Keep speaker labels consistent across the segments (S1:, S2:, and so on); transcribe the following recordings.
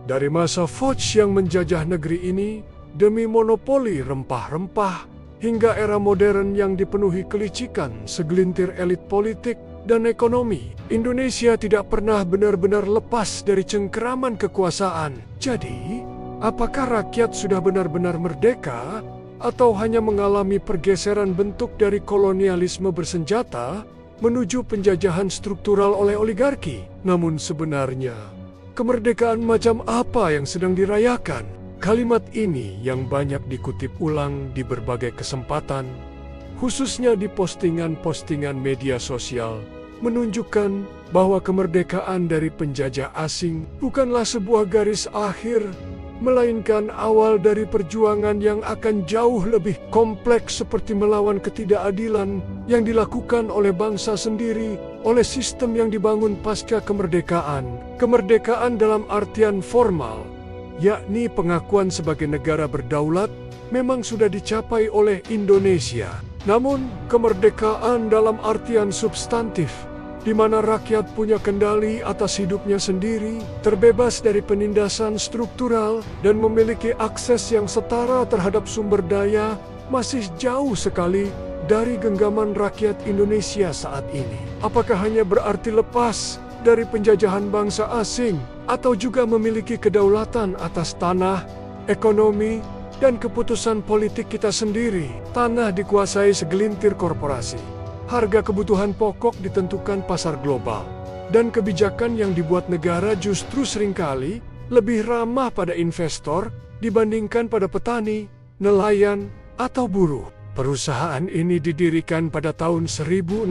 S1: Dari masa Foch yang menjajah negeri ini demi monopoli rempah-rempah, hingga era modern yang dipenuhi kelicikan segelintir elit politik dan ekonomi, Indonesia tidak pernah benar-benar lepas dari cengkeraman kekuasaan. Jadi, apakah rakyat sudah benar-benar merdeka atau hanya mengalami pergeseran bentuk dari kolonialisme bersenjata menuju penjajahan struktural oleh oligarki? Namun sebenarnya, kemerdekaan macam apa yang sedang dirayakan? Kalimat ini yang banyak dikutip ulang di berbagai kesempatan, khususnya di postingan-postingan media sosial, menunjukkan bahwa kemerdekaan dari penjajah asing bukanlah sebuah garis akhir, melainkan awal dari perjuangan yang akan jauh lebih kompleks seperti melawan ketidakadilan yang dilakukan oleh bangsa sendiri, oleh sistem yang dibangun pasca kemerdekaan. Kemerdekaan dalam artian formal, yakni pengakuan sebagai negara berdaulat, memang sudah dicapai oleh Indonesia. Namun, kemerdekaan dalam artian substantif, di mana rakyat punya kendali atas hidupnya sendiri, terbebas dari penindasan struktural, dan memiliki akses yang setara terhadap sumber daya, masih jauh sekali dari genggaman rakyat Indonesia saat ini. Apakah hanya berarti lepas dari penjajahan bangsa asing, atau juga memiliki kedaulatan atas tanah, ekonomi, dan keputusan politik kita sendiri? Tanah dikuasai segelintir korporasi. Harga kebutuhan pokok ditentukan pasar global. Dan kebijakan yang dibuat negara justru seringkali lebih ramah pada investor dibandingkan pada petani, nelayan, atau buruh. Perusahaan ini didirikan pada tahun 1602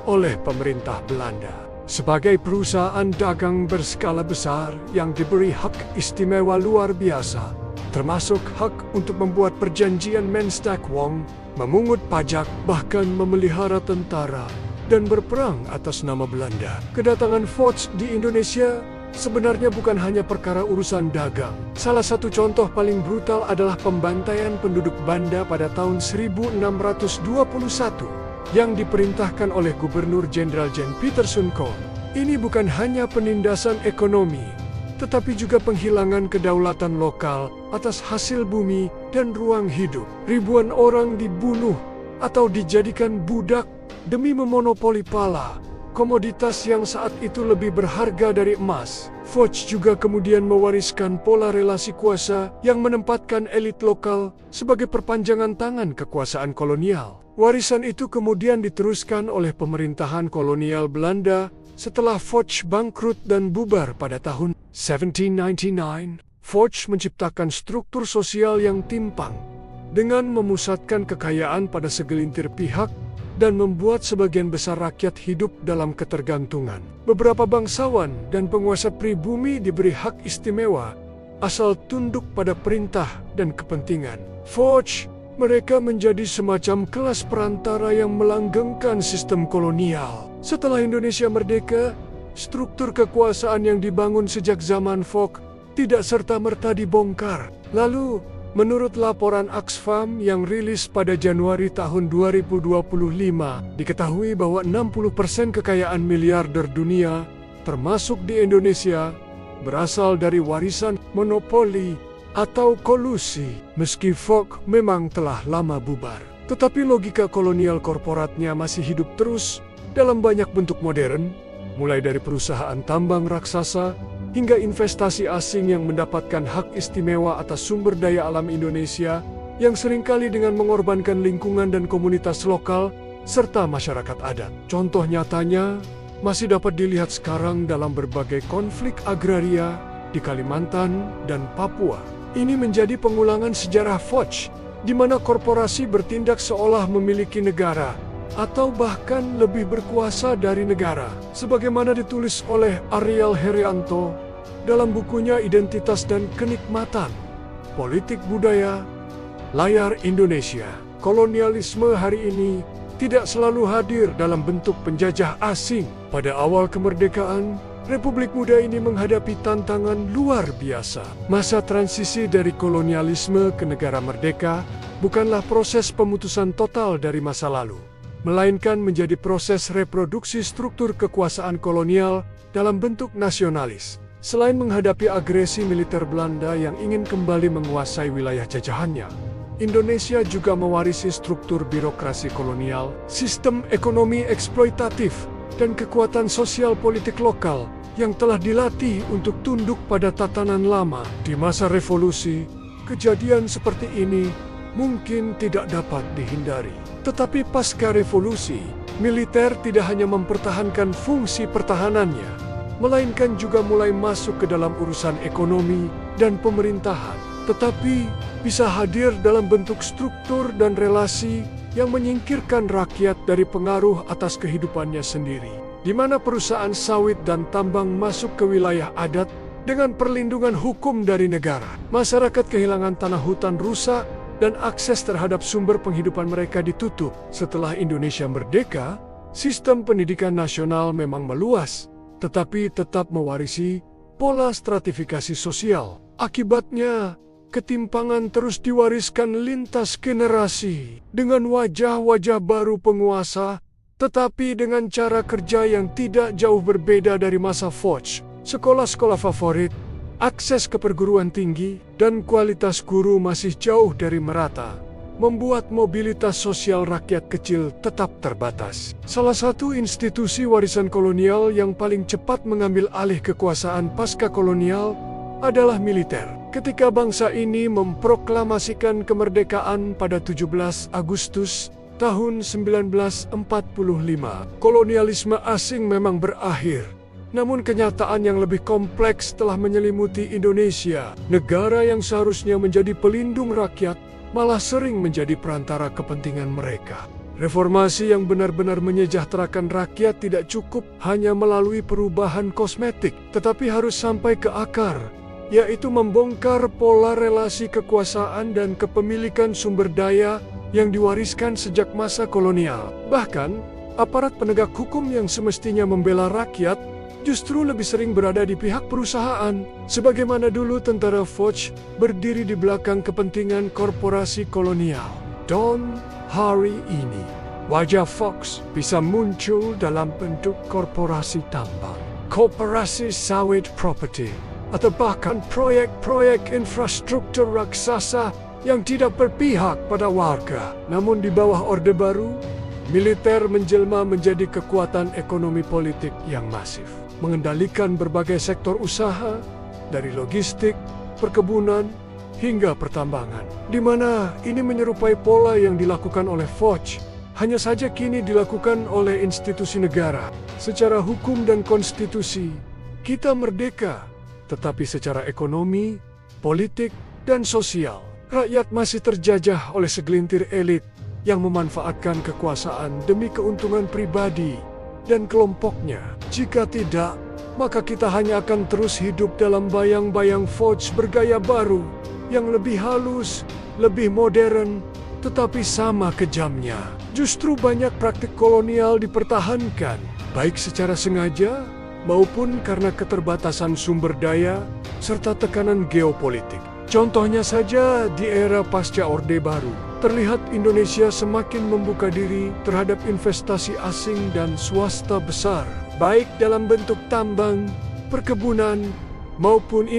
S1: oleh pemerintah Belanda sebagai perusahaan dagang berskala besar yang diberi hak istimewa luar biasa, termasuk hak untuk membuat perjanjian Menstak-Wong, memungut pajak, bahkan memelihara tentara, dan berperang atas nama Belanda. Kedatangan Foch di Indonesia sebenarnya bukan hanya perkara urusan dagang. Salah satu contoh paling brutal adalah pembantaian penduduk Banda pada tahun 1621 yang diperintahkan oleh Gubernur Jenderal Jan Pieterszoon Koen. Ini bukan hanya penindasan ekonomi, tetapi juga penghilangan kedaulatan lokal atas hasil bumi dan ruang hidup. Ribuan orang dibunuh atau dijadikan budak demi memonopoli pala, komoditas yang saat itu lebih berharga dari emas. Foch juga kemudian mewariskan pola relasi kuasa yang menempatkan elit lokal sebagai perpanjangan tangan kekuasaan kolonial. Warisan itu kemudian diteruskan oleh pemerintahan kolonial Belanda setelah Foch bangkrut dan bubar pada tahun 1799. Foch menciptakan struktur sosial yang timpang dengan memusatkan kekayaan pada segelintir pihak dan membuat sebagian besar rakyat hidup dalam ketergantungan. Beberapa bangsawan dan penguasa pribumi diberi hak istimewa asal tunduk pada perintah dan kepentingan Foch. Mereka menjadi semacam kelas perantara yang melanggengkan sistem kolonial. Setelah Indonesia merdeka, struktur kekuasaan yang dibangun sejak zaman Foch tidak serta-merta dibongkar. Lalu, menurut laporan Oxfam yang rilis pada Januari tahun 2025, diketahui bahwa 60% kekayaan miliarder dunia, termasuk di Indonesia, berasal dari warisan monopoli atau kolusi. Meski Foch memang telah lama bubar, tetapi logika kolonial korporatnya masih hidup terus dalam banyak bentuk modern, mulai dari perusahaan tambang raksasa hingga investasi asing yang mendapatkan hak istimewa atas sumber daya alam Indonesia yang seringkali dengan mengorbankan lingkungan dan komunitas lokal serta masyarakat adat. Contoh nyatanya masih dapat dilihat sekarang dalam berbagai konflik agraria di Kalimantan dan Papua. Ini menjadi pengulangan sejarah Foch, di mana korporasi bertindak seolah memiliki negara, atau bahkan lebih berkuasa dari negara. Sebagaimana ditulis oleh Ariel Herianto dalam bukunya Identitas dan Kenikmatan, Politik Budaya, Layar Indonesia. Kolonialisme hari ini tidak selalu hadir dalam bentuk penjajah asing. Pada awal kemerdekaan, Republik Muda ini menghadapi tantangan luar biasa. Masa transisi dari kolonialisme ke negara merdeka bukanlah proses pemutusan total dari masa lalu, melainkan menjadi proses reproduksi struktur kekuasaan kolonial dalam bentuk nasionalis. Selain menghadapi agresi militer Belanda yang ingin kembali menguasai wilayah jajahannya, Indonesia juga mewarisi struktur birokrasi kolonial, sistem ekonomi eksploitatif, dan kekuatan sosial politik lokal yang telah dilatih untuk tunduk pada tatanan lama. Di masa revolusi, kejadian seperti ini mungkin tidak dapat dihindari. Tetapi pasca revolusi, militer tidak hanya mempertahankan fungsi pertahanannya, melainkan juga mulai masuk ke dalam urusan ekonomi dan pemerintahan, tetapi bisa hadir dalam bentuk struktur dan relasi yang menyingkirkan rakyat dari pengaruh atas kehidupannya sendiri, di mana perusahaan sawit dan tambang masuk ke wilayah adat dengan perlindungan hukum dari negara. Masyarakat kehilangan tanah hutan rusak dan akses terhadap sumber penghidupan mereka ditutup. Setelah Indonesia merdeka, sistem pendidikan nasional memang meluas, tetapi tetap mewarisi pola stratifikasi sosial. Akibatnya, ketimpangan terus diwariskan lintas generasi dengan wajah-wajah baru penguasa, tetapi dengan cara kerja yang tidak jauh berbeda dari masa Foch. Sekolah-sekolah favorit, akses ke perguruan tinggi, dan kualitas guru masih jauh dari merata, membuat mobilitas sosial rakyat kecil tetap terbatas. Salah satu institusi warisan kolonial yang paling cepat mengambil alih kekuasaan pasca kolonial adalah militer. Ketika bangsa ini memproklamasikan kemerdekaan pada 17 Agustus tahun 1945, kolonialisme asing memang berakhir. Namun kenyataan yang lebih kompleks telah menyelimuti Indonesia. Negara yang seharusnya menjadi pelindung rakyat malah sering menjadi perantara kepentingan mereka. Reformasi yang benar-benar menyejahterakan rakyat tidak cukup hanya melalui perubahan kosmetik, tetapi harus sampai ke akar, yaitu membongkar pola relasi kekuasaan dan kepemilikan sumber daya yang diwariskan sejak masa kolonial. Bahkan, aparat penegak hukum yang semestinya membela rakyat justru lebih sering berada di pihak perusahaan, sebagaimana dulu tentara Foch berdiri di belakang kepentingan korporasi kolonial. Don hari ini, wajah Fox bisa muncul dalam bentuk korporasi tambang, koperasi sawit property, atau bahkan proyek-proyek infrastruktur raksasa yang tidak berpihak pada warga. Namun di bawah Orde Baru, militer menjelma menjadi kekuatan ekonomi politik yang masif, mengendalikan berbagai sektor usaha, dari logistik, perkebunan, hingga pertambangan. Di mana ini menyerupai pola yang dilakukan oleh Foch, hanya saja kini dilakukan oleh institusi negara. Secara hukum dan konstitusi, kita merdeka, tetapi secara ekonomi, politik, dan sosial, rakyat masih terjajah oleh segelintir elit yang memanfaatkan kekuasaan demi keuntungan pribadi dan kelompoknya. Jika tidak, maka kita hanya akan terus hidup dalam bayang-bayang Foch bergaya baru, yang lebih halus, lebih modern, tetapi sama kejamnya. Justru banyak praktik kolonial dipertahankan, baik secara sengaja maupun karena keterbatasan sumber daya serta tekanan geopolitik. Contohnya saja di era pasca Orde Baru, terlihat Indonesia semakin membuka diri terhadap investasi asing dan swasta besar, baik dalam bentuk tambang, perkebunan, maupun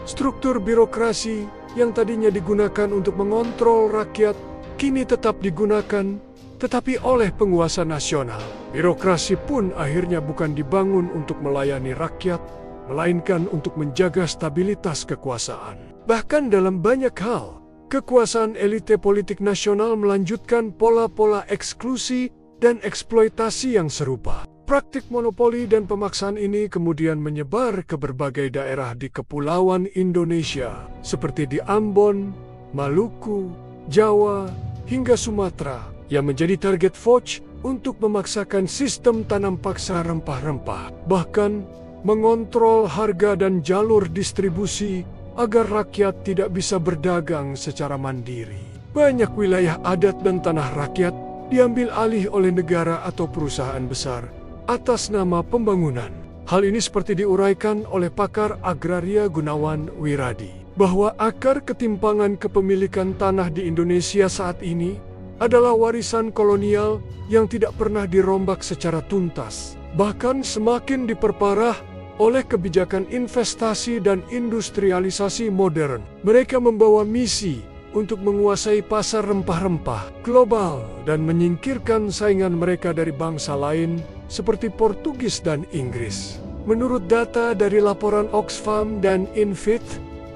S1: struktur birokrasi yang tadinya digunakan untuk mengontrol rakyat, kini tetap digunakan, tetapi oleh penguasa nasional. Birokrasi pun akhirnya bukan dibangun untuk melayani rakyat, melainkan untuk menjaga stabilitas kekuasaan. Bahkan dalam banyak hal, kekuasaan elite politik nasional melanjutkan pola-pola eksklusi dan eksploitasi yang serupa. Praktik monopoli dan pemaksaan ini kemudian menyebar ke berbagai daerah di kepulauan Indonesia, seperti di Ambon, Maluku, Jawa, hingga Sumatera, yang menjadi target Foch untuk memaksakan sistem tanam paksa rempah-rempah, bahkan mengontrol harga dan jalur distribusi agar rakyat tidak bisa berdagang secara mandiri. Banyak wilayah adat dan tanah rakyat diambil alih oleh negara atau perusahaan besar atas nama pembangunan. Hal ini seperti diuraikan oleh pakar agraria Gunawan Wiradi, bahwa akar ketimpangan kepemilikan tanah di Indonesia saat ini adalah warisan kolonial yang tidak pernah dirombak secara tuntas. Bahkan semakin diperparah oleh kebijakan investasi dan industrialisasi modern. Mereka membawa misi untuk menguasai pasar rempah-rempah global dan menyingkirkan saingan mereka dari bangsa lain seperti Portugis dan Inggris. Menurut data dari laporan Oxfam dan Infit,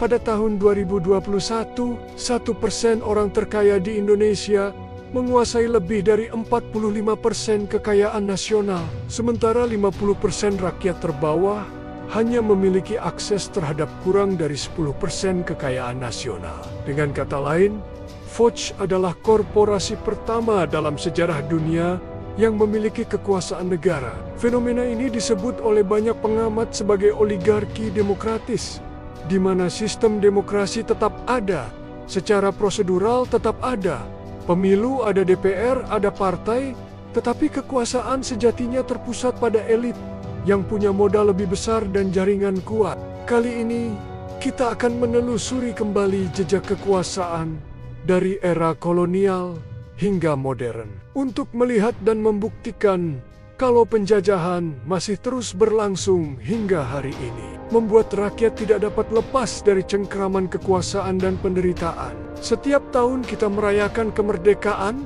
S1: pada tahun 2021, 1% orang terkaya di Indonesia menguasai lebih dari 45% kekayaan nasional, sementara 50% rakyat terbawah hanya memiliki akses terhadap kurang dari 10% kekayaan nasional. Dengan kata lain, Forbes adalah korporasi pertama dalam sejarah dunia yang memiliki kekuasaan negara. Fenomena ini disebut oleh banyak pengamat sebagai oligarki demokratis, di mana sistem demokrasi tetap ada, secara prosedural tetap ada, pemilu ada DPR, ada partai, tetapi kekuasaan sejatinya terpusat pada elit yang punya modal lebih besar dan jaringan kuat. Kali ini, kita akan menelusuri kembali jejak kekuasaan dari era kolonial hingga modern, untuk melihat dan membuktikan kalau penjajahan masih terus berlangsung hingga hari ini, membuat rakyat tidak dapat lepas dari cengkraman kekuasaan dan penderitaan. Setiap tahun kita merayakan kemerdekaan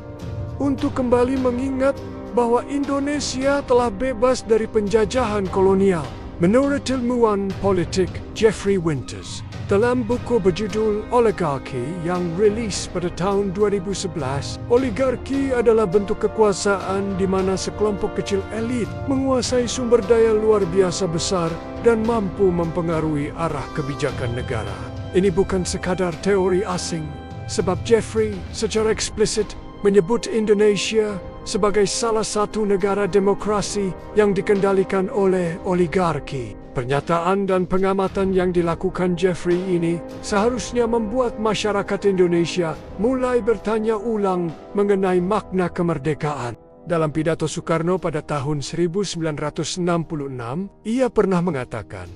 S1: untuk kembali mengingat bahwa Indonesia telah bebas dari penjajahan kolonial. Menurut ilmuwan politik Jeffrey Winters, dalam buku berjudul Oligarki yang rilis pada tahun 2011, oligarki adalah bentuk kekuasaan di mana sekelompok kecil elit menguasai sumber daya luar biasa besar dan mampu mempengaruhi arah kebijakan negara. Ini bukan sekadar teori asing, sebab Jeffrey secara eksplisit menyebut Indonesia sebagai salah satu negara demokrasi yang dikendalikan oleh oligarki. Pernyataan dan pengamatan yang dilakukan Jeffrey ini seharusnya membuat masyarakat Indonesia mulai bertanya ulang mengenai makna kemerdekaan. Dalam pidato Soekarno pada tahun 1966, ia pernah mengatakan,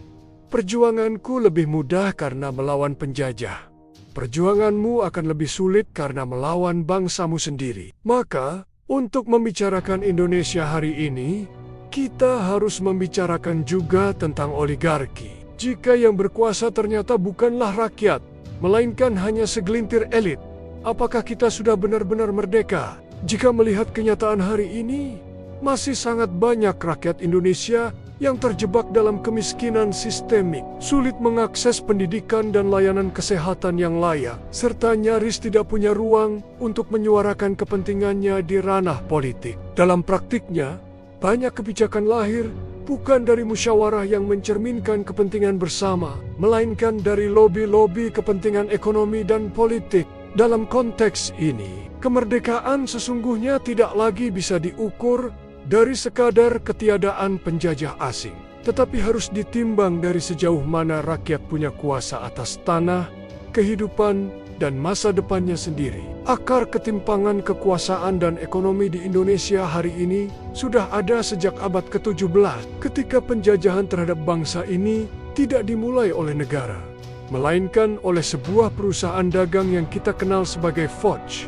S1: "Perjuanganku lebih mudah karena melawan penjajah. Perjuanganmu akan lebih sulit karena melawan bangsamu sendiri." Maka, untuk membicarakan Indonesia hari ini, kita harus membicarakan juga tentang oligarki. Jika yang berkuasa ternyata bukanlah rakyat, melainkan hanya segelintir elit, apakah kita sudah benar-benar merdeka? Jika melihat kenyataan hari ini, masih sangat banyak rakyat Indonesia yang terjebak dalam kemiskinan sistemik, sulit mengakses pendidikan dan layanan kesehatan yang layak, serta nyaris tidak punya ruang untuk menyuarakan kepentingannya di ranah politik. Dalam praktiknya, banyak kebijakan lahir bukan dari musyawarah yang mencerminkan kepentingan bersama, melainkan dari lobi-lobi kepentingan ekonomi dan politik. Dalam konteks ini, kemerdekaan sesungguhnya tidak lagi bisa diukur dari sekadar ketiadaan penjajah asing, tetapi harus ditimbang dari sejauh mana rakyat punya kuasa atas tanah, kehidupan, dan masa depannya sendiri. Akar ketimpangan kekuasaan dan ekonomi di Indonesia hari ini sudah ada sejak abad ke-17, ketika penjajahan terhadap bangsa ini tidak dimulai oleh negara, melainkan oleh sebuah perusahaan dagang yang kita kenal sebagai Forbes.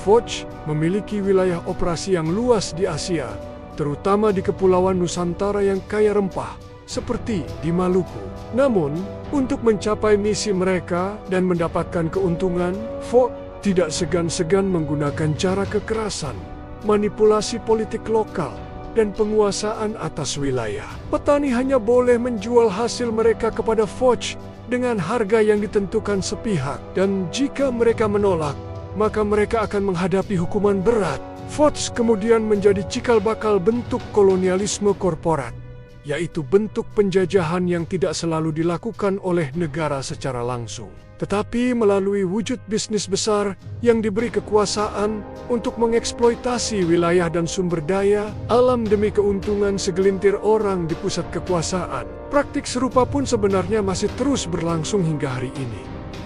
S1: Forbes memiliki wilayah operasi yang luas di Asia, terutama di Kepulauan Nusantara yang kaya rempah, seperti di Maluku. Namun, untuk mencapai misi mereka dan mendapatkan keuntungan, Forbes tidak segan-segan menggunakan cara kekerasan, manipulasi politik lokal, dan penguasaan atas wilayah. Petani hanya boleh menjual hasil mereka kepada Forbes dengan harga yang ditentukan sepihak, dan jika mereka menolak, maka mereka akan menghadapi hukuman berat. Forbes kemudian menjadi cikal bakal bentuk kolonialisme korporat, yaitu bentuk penjajahan yang tidak selalu dilakukan oleh negara secara langsung, tetapi melalui wujud bisnis besar yang diberi kekuasaan untuk mengeksploitasi wilayah dan sumber daya alam demi keuntungan segelintir orang di pusat kekuasaan. Praktik serupa pun sebenarnya masih terus berlangsung hingga hari ini,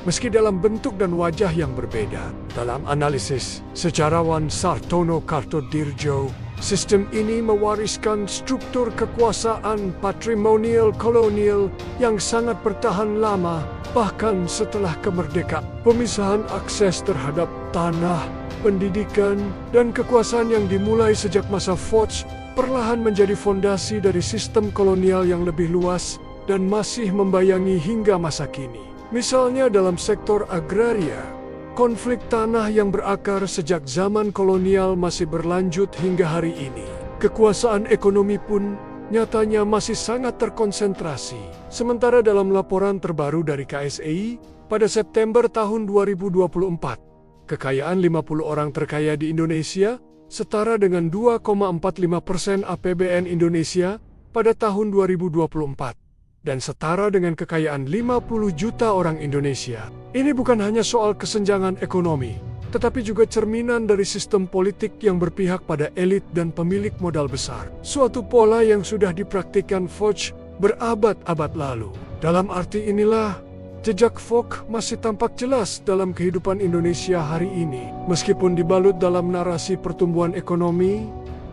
S1: meski dalam bentuk dan wajah yang berbeda. Dalam analisis sejarawan Sartono Kartodirjo, sistem ini mewariskan struktur kekuasaan patrimonial kolonial yang sangat bertahan lama, bahkan setelah kemerdekaan. Pemisahan akses terhadap tanah, pendidikan, dan kekuasaan yang dimulai sejak masa Forbes perlahan menjadi fondasi dari sistem kolonial yang lebih luas dan masih membayangi hingga masa kini. Misalnya dalam sektor agraria, konflik tanah yang berakar sejak zaman kolonial masih berlanjut hingga hari ini. Kekuasaan ekonomi pun nyatanya masih sangat terkonsentrasi. Sementara dalam laporan terbaru dari KSEI pada September tahun 2024, kekayaan 50 orang terkaya di Indonesia setara dengan 2,45% APBN Indonesia pada tahun 2024 dan setara dengan kekayaan 50 juta orang Indonesia. Ini bukan hanya soal kesenjangan ekonomi, tetapi juga cerminan dari sistem politik yang berpihak pada elit dan pemilik modal besar. Suatu pola yang sudah dipraktikkan Foch berabad-abad lalu. Dalam arti inilah, jejak Foch masih tampak jelas dalam kehidupan Indonesia hari ini. Meskipun dibalut dalam narasi pertumbuhan ekonomi,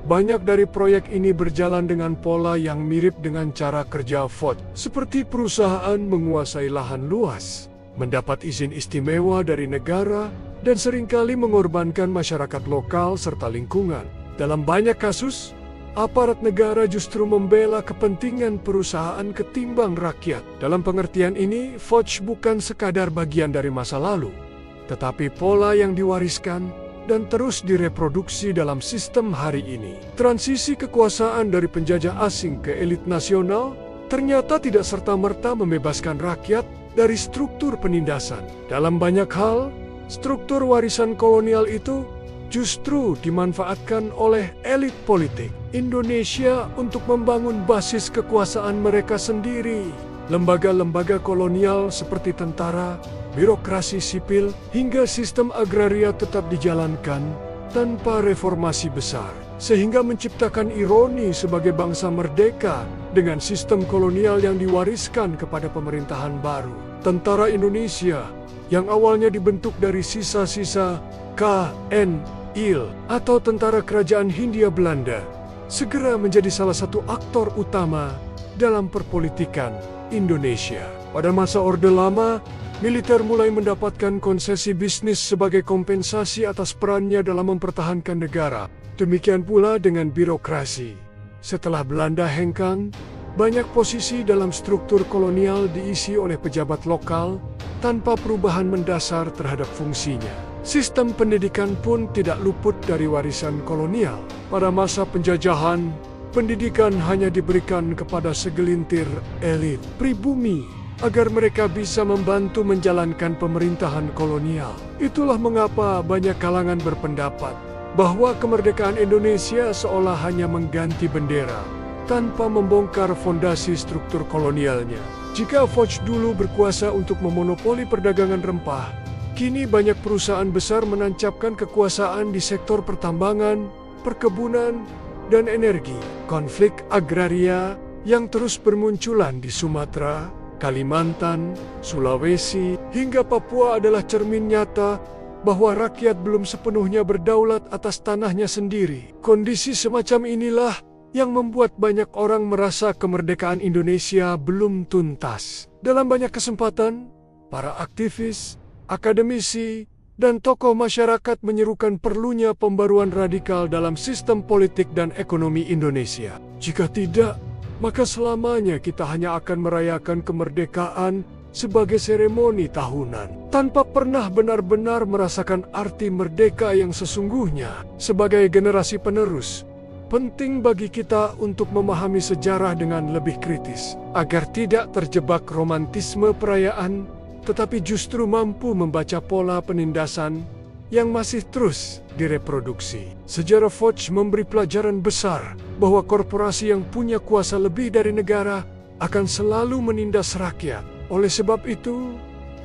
S1: banyak dari proyek ini berjalan dengan pola yang mirip dengan cara kerja Foch. Seperti perusahaan menguasai lahan luas, mendapat izin istimewa dari negara, dan seringkali mengorbankan masyarakat lokal serta lingkungan. Dalam banyak kasus, aparat negara justru membela kepentingan perusahaan ketimbang rakyat. Dalam pengertian ini, Foch bukan sekadar bagian dari masa lalu, tetapi pola yang diwariskan dan terus direproduksi dalam sistem hari ini. Transisi kekuasaan dari penjajah asing ke elit nasional ternyata tidak serta-merta membebaskan rakyat dari struktur penindasan. Dalam banyak hal, struktur warisan kolonial itu justru dimanfaatkan oleh elit politik Indonesia untuk membangun basis kekuasaan mereka sendiri. Lembaga-lembaga kolonial seperti tentara, birokrasi sipil, hingga sistem agraria tetap dijalankan tanpa reformasi besar, sehingga menciptakan ironi sebagai bangsa merdeka dengan sistem kolonial yang diwariskan kepada pemerintahan baru. Tentara Indonesia yang awalnya dibentuk dari sisa-sisa KNIL atau Tentara Kerajaan Hindia Belanda, segera menjadi salah satu aktor utama dalam perpolitikan Indonesia. Pada masa Orde Lama, militer mulai mendapatkan konsesi bisnis sebagai kompensasi atas perannya dalam mempertahankan negara. Demikian pula dengan birokrasi. Setelah Belanda hengkang, banyak posisi dalam struktur kolonial diisi oleh pejabat lokal tanpa perubahan mendasar terhadap fungsinya. Sistem pendidikan pun tidak luput dari warisan kolonial. Pada masa penjajahan, pendidikan hanya diberikan kepada segelintir elit pribumi agar mereka bisa membantu menjalankan pemerintahan kolonial. Itulah mengapa banyak kalangan berpendapat bahwa kemerdekaan Indonesia seolah hanya mengganti bendera tanpa membongkar fondasi struktur kolonialnya. Jika Foch dulu berkuasa untuk memonopoli perdagangan rempah, kini banyak perusahaan besar menancapkan kekuasaan di sektor pertambangan, perkebunan, dan energi. Konflik agraria yang terus bermunculan di Sumatera, Kalimantan, Sulawesi, hingga Papua adalah cermin nyata bahwa rakyat belum sepenuhnya berdaulat atas tanahnya sendiri. Kondisi semacam inilah yang membuat banyak orang merasa kemerdekaan Indonesia belum tuntas. Dalam banyak kesempatan, para aktivis, akademisi, dan tokoh masyarakat menyerukan perlunya pembaruan radikal dalam sistem politik dan ekonomi Indonesia. Jika tidak, maka selamanya kita hanya akan merayakan kemerdekaan sebagai seremoni tahunan, tanpa pernah benar-benar merasakan arti merdeka yang sesungguhnya. Sebagai generasi penerus, penting bagi kita untuk memahami sejarah dengan lebih kritis, agar tidak terjebak romantisme perayaan, tetapi justru mampu membaca pola penindasan yang masih terus direproduksi. Sejarah Foch memberi pelajaran besar bahwa korporasi yang punya kuasa lebih dari negara akan selalu menindas rakyat. Oleh sebab itu,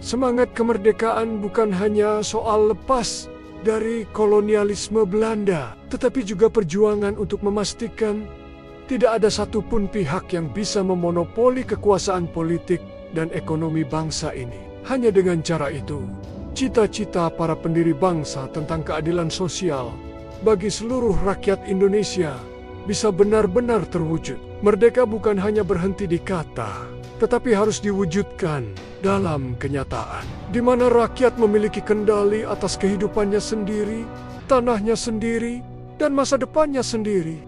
S1: semangat kemerdekaan bukan hanya soal lepas dari kolonialisme Belanda, tetapi juga perjuangan untuk memastikan tidak ada satupun pihak yang bisa memonopoli kekuasaan politik dan ekonomi bangsa ini. Hanya dengan cara itu, cita-cita para pendiri bangsa tentang keadilan sosial bagi seluruh rakyat Indonesia bisa benar-benar terwujud. Merdeka bukan hanya berhenti di kata, tetapi harus diwujudkan dalam kenyataan, di mana rakyat memiliki kendali atas kehidupannya sendiri, tanahnya sendiri, dan masa depannya sendiri.